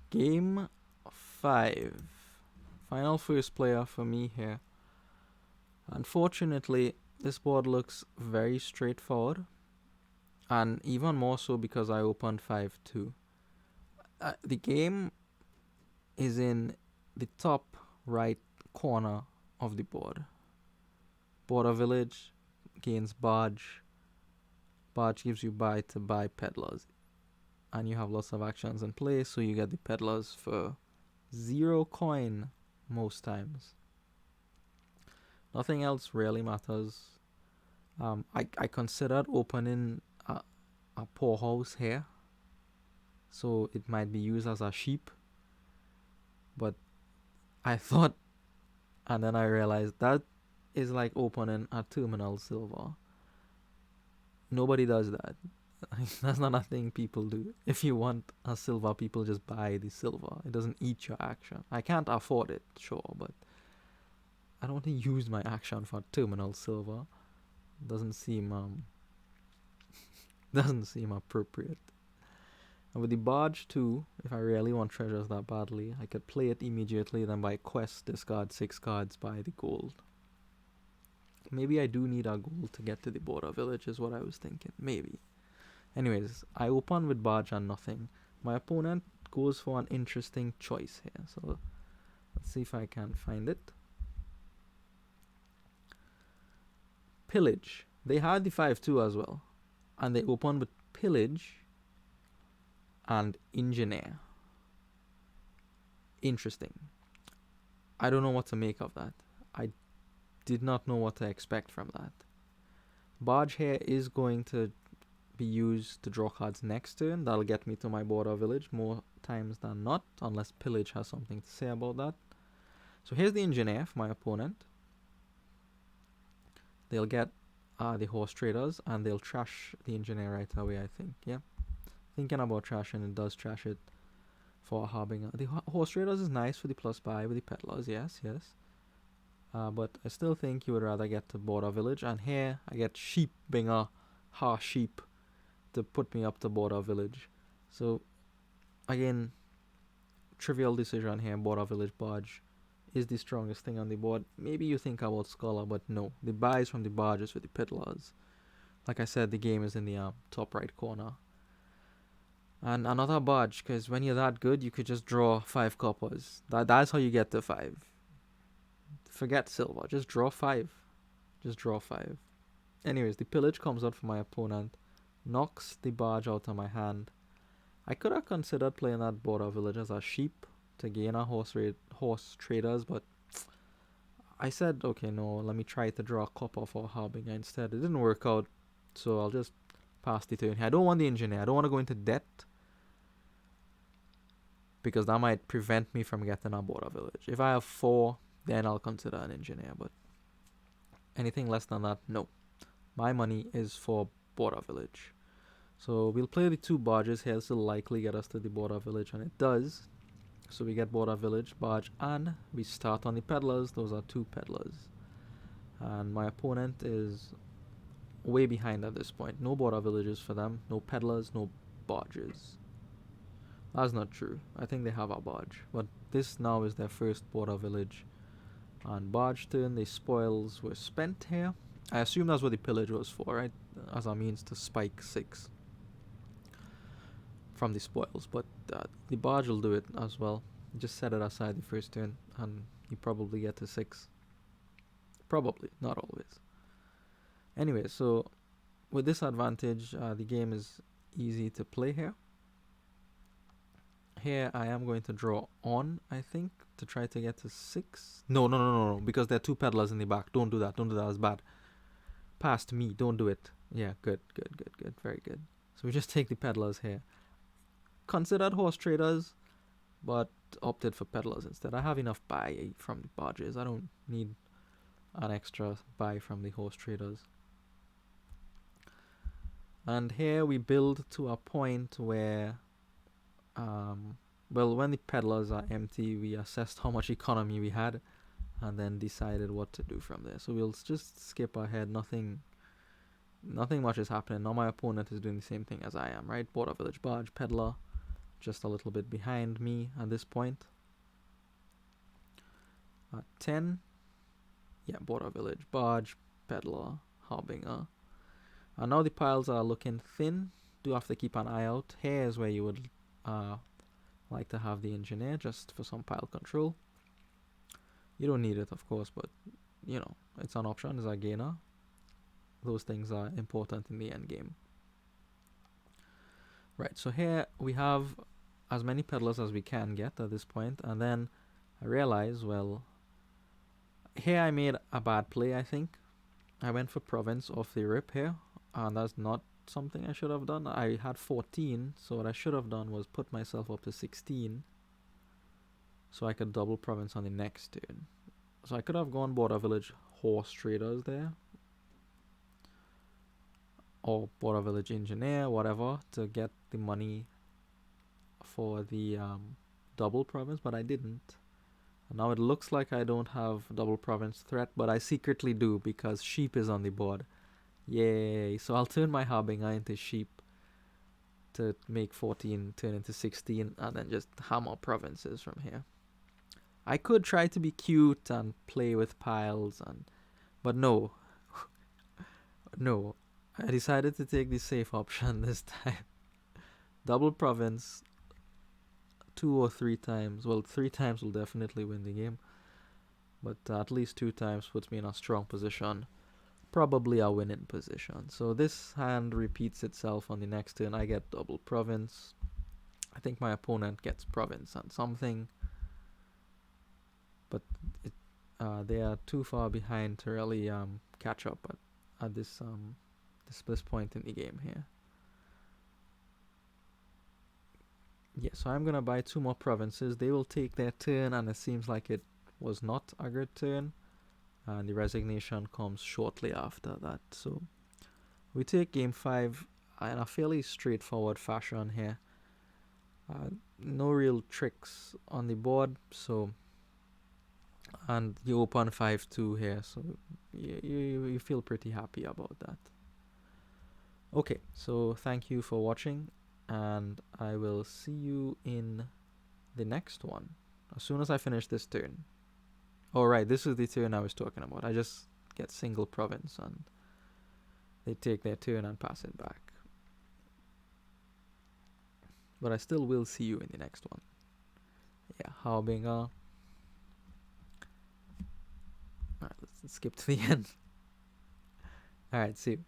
Game 5. Final first player for me here. Unfortunately, this board looks very straightforward. And even more so because I opened 5-2. The game is in the top right corner of the board. Border Village gains Barge. Barge gives you buy to buy peddlers. And you have lots of actions in play, so you get the peddlers for 0 coin most times. Nothing else really matters. I considered opening a poorhouse here, so it might be used as a sheep. But I thought, and then I realized that is like opening a terminal silver. Nobody does that. That's not a thing people do. If you want a silver, people just buy the silver. It doesn't eat your action. I can't afford it, sure, but I don't want to use my action for terminal silver. Doesn't seem doesn't seem appropriate. And with the barge too, if I really want treasures that badly, I could play it immediately, then by quest discard 6 cards, buy the gold. Maybe I do need a gold to get to the border village is what I was thinking. Maybe. Anyways, I open with barge and nothing. My opponent goes for an interesting choice here. So let's see if I can find it. Pillage. They had the 5-2 as well. And they opened with Pillage and Engineer. Interesting. I don't know what to make of that. I did not know what to expect from that. Barge here is going to be used to draw cards next turn. That'll get me to my border village more times than not, unless Pillage has something to say about that. So here's the Engineer for my opponent. They'll get the horse traders and they'll trash the Engineer right away, I think. Yeah. Thinking about trashing, it does trash it for a Harbinger. The horse traders is nice for the plus buy with the peddlers, yes. But I still think you would rather get to border village. And here I get sheep being a harsh sheep to put me up to border village. So again, trivial decision here. Border village barge is the strongest thing on the board. Maybe you think about Scholar, but no. The buys from the barges with the peddlers. Like I said, the game is in the top right corner. And another barge, because when you're that good, you could just draw 5 coppers. That's how you get to 5. Forget silver, just draw 5. Just draw 5. Anyways, the pillage comes out for my opponent. Knocks the barge out of my hand. I could have considered playing that border village as a sheep to gain a horse traders, but I said, okay, no, let me try to draw a copper for a Harbinger instead. It didn't work out, so I'll just pass the turn here. I don't want the Engineer. I don't want to go into debt, because that might prevent me from getting a border village. If I have 4, then I'll consider an Engineer, but anything less than that, no. My money is for border village. So we'll play the 2 barges here. This will likely get us to the border village, and it does. So we get border village, barge, and we start on the peddlers. Those are 2 peddlers. And my opponent is way behind at this point. No border villages for them. No peddlers, no barges. That's not true. I think they have a barge. But this now is their first border village. On barge turn, the spoils were spent here. I assume that's what the pillage was for, right? As a means to spike 6 from the spoils. But the barge will do it as well. Just set it aside the first turn and you probably get to 6. Probably, not always. Anyway, so with this advantage, the game is easy to play here. Here I am going to draw on, I think, to try to get to 6. No, because there are 2 peddlers in the back. Don't do that. That's bad. Past me. Don't do it. Yeah, good. Very good. So we just take the peddlers here. Considered horse traders, but opted for peddlers instead. I have enough buy from the barges. I don't need an extra buy from the horse traders. And here we build to a point where well, when the peddlers are empty, we assessed how much economy we had and then decided what to do from there. So we'll just skip ahead. Nothing much is happening. Now my opponent is doing the same thing as I am, right? Border village barge, peddler. just a little bit behind me at this point. 10, yeah, border village, barge, peddler, harbinger. And now the piles are looking thin. Do have to keep an eye out. Here is where you would like to have the engineer, just for some pile control. You don't need it, of course, but you know, it's an option, it's a gainer. Those things are important in the end game. Right, so here we have as many peddlers as we can get at this point, and then I realize, well, here I made a bad play, I think. I went for province off the rip here, and that's not something I should have done. I had 14, so what I should have done was put myself up to 16, so I could double province on the next turn. So I could have gone border village horse traders there, or border village engineer, whatever, to get the money for the double province, but I didn't. And now it looks like I don't have double province threat, but I secretly do because sheep is on the board. Yay! So I'll turn my harbinger into sheep to make 14 turn into 16, and then just hammer provinces from here. I could try to be cute and play with piles, but no. No. I decided to take the safe option this time. Double province 2 or 3 times. Well, 3 times will definitely win the game, but at least 2 times puts me in a strong position. Probably a winning position. So this hand repeats itself on the next turn. I get double province. I think my opponent gets province and something, but they are too far behind to really catch up at this point in the game here. Yeah, so I'm gonna buy 2 more provinces. They will take their turn, and it seems like it was not a good turn, and the resignation comes shortly after that. So we take game 5 in a fairly straightforward fashion here. No real tricks on the board, so, and you open 5-2 here, so you feel pretty happy about that. Okay, so thank you for watching, and I will see you in the next one as soon as I finish this turn. Oh right, this is the turn I was talking about. I just get single province and they take their turn and pass it back. But I still will see you in the next one. Yeah, harbinger. Alright, let's skip to the end. Alright, see you.